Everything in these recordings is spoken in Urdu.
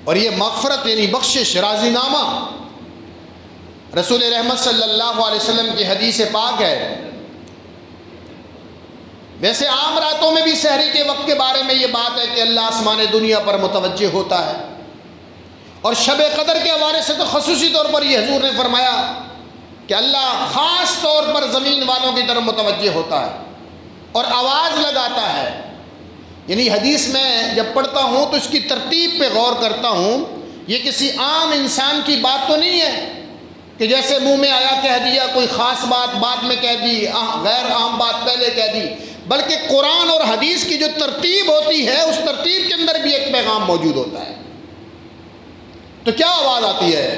اور یہ مغفرت یعنی بخشش، راضی نامہ رسول رحمت صلی اللہ علیہ وسلم کی حدیث پاک ہے۔ ویسے عام راتوں میں بھی سحری کے وقت کے بارے میں یہ بات ہے کہ اللہ آسمان دنیا پر متوجہ ہوتا ہے، اور شب قدر کے حوالے سے تو خصوصی طور پر یہ حضور نے فرمایا کہ اللہ خاص طور پر زمین والوں کی طرف متوجہ ہوتا ہے اور آواز لگاتا ہے۔ یعنی حدیث میں جب پڑھتا ہوں تو اس کی ترتیب پہ غور کرتا ہوں، یہ کسی عام انسان کی بات تو نہیں ہے کہ جیسے منہ میں آیا کہہ دیا، کوئی خاص بات بعد میں کہہ دی، غیر عام بات پہلے کہہ دی، بلکہ قرآن اور حدیث کی جو ترتیب ہوتی ہے اس ترتیب کے اندر بھی ایک پیغام موجود ہوتا ہے۔ تو کیا آواز آتی ہے؟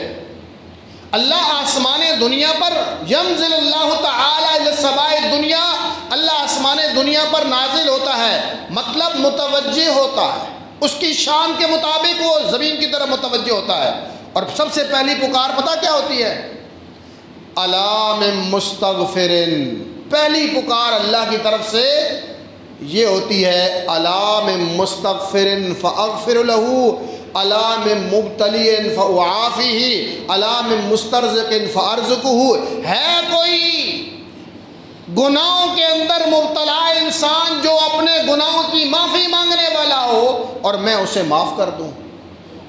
اللہ آسمان دنیا پر ینزل اللہ تعالی الی السماء الدنیا، اللہ آسمان دنیا پر نازل ہوتا ہے، مطلب متوجہ ہوتا ہے، اس کی شان کے مطابق وہ زمین کی طرف متوجہ ہوتا ہے۔ اور سب سے پہلی پکار پتہ کیا ہوتی ہے؟ الا من مستغفر، پہلی پکار اللہ کی طرف سے یہ ہوتی ہے الا من مستغفر فاغفر له، الا من مبتلی فاعافیہ، الا من مسترزق فارزقہ۔ ہے کوئی گناہوں کے اندر مبتلا انسان جو اپنے گناہوں کی معافی مانگنے والا ہو اور میں اسے معاف کر دوں؟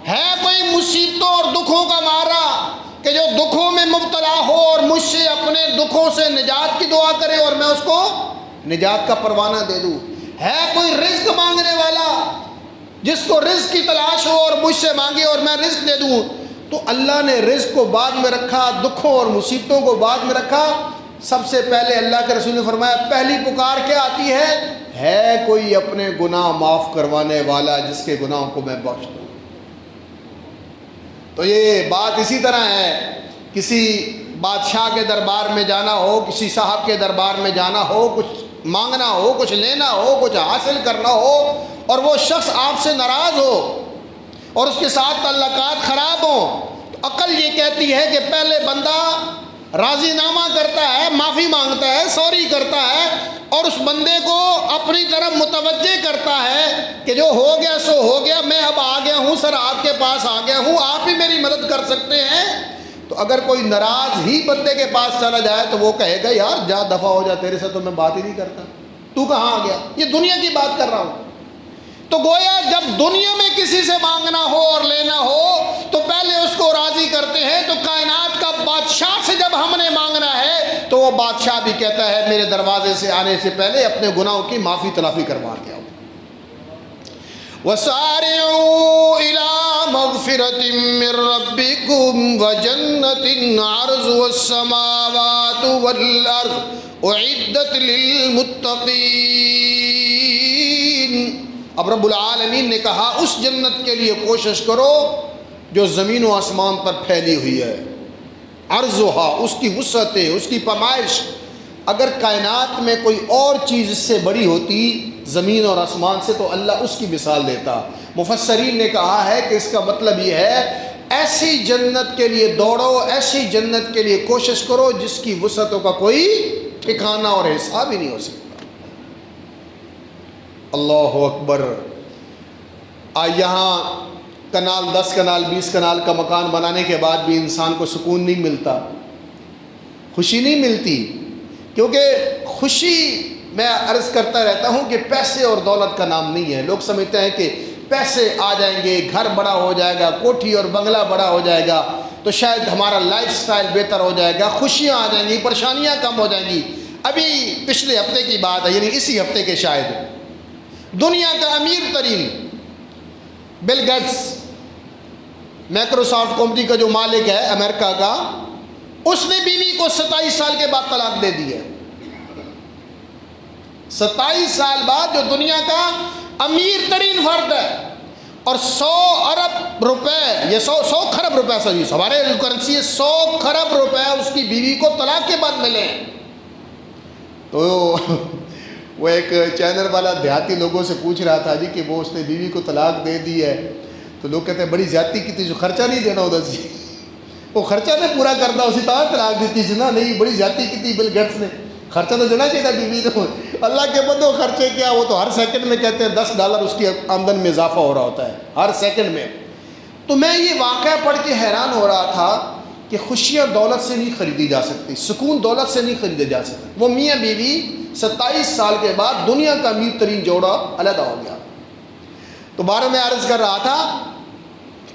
ہے کوئی مصیبتوں اور دکھوں کا مارا کہ جو دکھوں میں مبتلا ہو اور مجھ سے اپنے دکھوں سے نجات کی دعا کرے اور میں اس کو نجات کا پروانہ دے دوں؟ ہے کوئی رزق مانگنے والا جس کو رزق کی تلاش ہو اور مجھ سے مانگے اور میں رزق دے دوں؟ تو اللہ نے رزق کو بعد میں رکھا، دکھوں اور مصیبتوں کو بعد میں رکھا۔ سب سے پہلے اللہ کے رسول نے فرمایا پہلی پکار کیا آتی ہے کوئی اپنے گناہ معاف کروانے والا جس کے گناہوں کو میں بخش دوں۔ تو یہ بات اسی طرح ہے، کسی بادشاہ کے دربار میں جانا ہو، کسی صاحب کے دربار میں جانا ہو، کچھ مانگنا ہو، کچھ لینا ہو، کچھ حاصل کرنا ہو، اور وہ شخص آپ سے ناراض ہو اور اس کے ساتھ تعلقات خراب ہوں، تو عقل یہ کہتی ہے کہ پہلے بندہ راضی نامہ کرتا ہے، معافی مانگتا ہے، سوری کرتا ہے، اور اس بندے کو اپنی طرف متوجہ کرتا ہے کہ جو ہو گیا سو ہو گیا، میں اب آ گیا ہوں سر، آپ کے پاس آ گیا ہوں، آپ ہی میری مدد کر سکتے ہیں۔ تو اگر کوئی ناراض ہی بندے کے پاس چلا جائے تو وہ کہے گا یار جا دفع ہو جا، تیرے سے تو میں بات ہی نہیں کرتا، تو کہاں آ گیا؟ یہ دنیا کی بات کر رہا ہوں۔ تو گویا جب دنیا میں کسی سے مانگنا ہو اور لینا ہو تو پہلے اس کو راضی کرتے ہیں، تو کائنات کا بادشاہ سے جب ہم نے مانگنا ہے تو وہ بادشاہ بھی کہتا ہے میرے دروازے سے آنے سے پہلے اپنے گناہوں کی معافی تلافی کروا کے آؤ۔ وَسَارِعُوا إِلَىٰ مَغْفِرَةٍ مِّن رَّبِّكُمْ وَجَنَّةٍ عَرْضُهَا السَّمَاوَاتُ وَالْأَرْضُ أُعِدَّتْ لِلْمُتَّقِينَ۔ اب رب العالمین نے کہا اس جنت کے لیے کوشش کرو جو زمین و آسمان پر پھیلی ہوئی ہے، عرضها، اس کی وسعتیں، اس کی پیمائش۔ اگر کائنات میں کوئی اور چیز اس سے بڑی ہوتی زمین اور آسمان سے تو اللہ اس کی مثال دیتا۔ مفسرین نے کہا ہے کہ اس کا مطلب یہ ہے ایسی جنت کے لیے دوڑو، ایسی جنت کے لیے کوشش کرو جس کی وسعتوں کا کوئی ٹھکانہ اور حساب ہی نہیں ہو سکتا۔ اللہ اکبر۔ یہاں کنال 10 کنال 20 کنال کا مکان بنانے کے بعد بھی انسان کو سکون نہیں ملتا، خوشی نہیں ملتی، کیونکہ خوشی میں عرض کرتا رہتا ہوں کہ پیسے اور دولت کا نام نہیں ہے۔ لوگ سمجھتے ہیں کہ پیسے آ جائیں گے، گھر بڑا ہو جائے گا، کوٹھی اور بنگلہ بڑا ہو جائے گا تو شاید ہمارا لائف سٹائل بہتر ہو جائے گا، خوشیاں آ جائیں گی، پریشانیاں کم ہو جائیں گی۔ ابھی پچھلے ہفتے کی بات ہے، یعنی اسی ہفتے کے شاید، دنیا کا امیر ترین بل گیٹس، مائکروسافٹ کمپنی کا جو مالک ہے امریکہ کا، اس نے بیوی کو 27 سال کے بعد طلاق دے دی ہے۔ 27 سال بعد جو دنیا کا امیر ترین فرد ہے اور 100 ارب روپے، یہ 100 خرب روپے، سر ہمارے کرنسی ہے، 100 خرب روپے اس کی بیوی کو طلاق کے بعد ملے۔ تو وہ ایک چینل والا دیہاتی لوگوں سے پوچھ رہا تھا جی کہ وہ اس نے بیوی کو طلاق دے دی ہے، تو لوگ کہتے ہیں بڑی زیادتی کی تھی، جو خرچہ نہیں دینا ہوتا سی، وہ خرچہ نہیں پورا کرتا اسی طرح طلاق دیتی سی نا، نہیں بڑی زیادتی کی تھی بل گیٹس نے، خرچہ تو دینا چاہیے تھا بیوی کو۔ اللہ کے بندوں خرچے کیا، وہ تو ہر سیکنڈ میں کہتے ہیں $10 اس کی آمدن میں اضافہ ہو رہا ہوتا ہے ہر سیکنڈ میں۔ تو میں یہ واقعہ پڑھ کے حیران ہو رہا تھا کہ خوشیاں دولت سے نہیں خریدی جا سکتی، سکون دولت سے نہیں خریدے جا سکتے۔ وہ میاں بیوی 27 سال کے بعد دنیا کا امیر ترین جوڑا علیحدہ ہو گیا۔ تو بارے میں عرض کر رہا تھا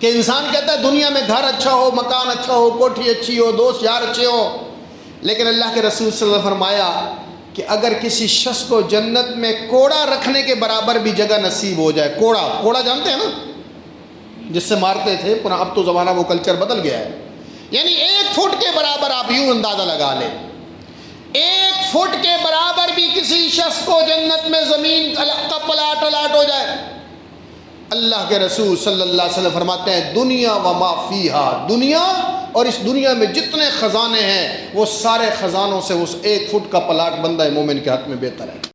کہ انسان کہتا ہے دنیا میں گھر اچھا ہو، مکان اچھا ہو، کوٹھی اچھی ہو، دوست یار اچھے ہوں، لیکن اللہ کے رسول صلی اللہ علیہ وسلم نے فرمایا کہ اگر کسی شخص کو جنت میں کوڑا رکھنے کے برابر بھی جگہ نصیب ہو جائے، کوڑا جانتے ہیں نا جس سے مارتے تھے، پناہ اب تو زمانہ وہ کلچر بدل گیا ہے، یعنی 1 فٹ کے برابر آپ یوں اندازہ لگا لیں، 1 فٹ کے برابر بھی کسی شخص کو جنت میں زمین کا پلاٹ ہو جائے، اللہ کے رسول صلی اللہ علیہ وسلم فرماتے ہیں دنیا و ما فیہا، دنیا اور اس دنیا میں جتنے خزانے ہیں وہ سارے خزانوں سے اس 1 فٹ کا پلاٹ بندہ مومن کے حق میں بہتر ہے۔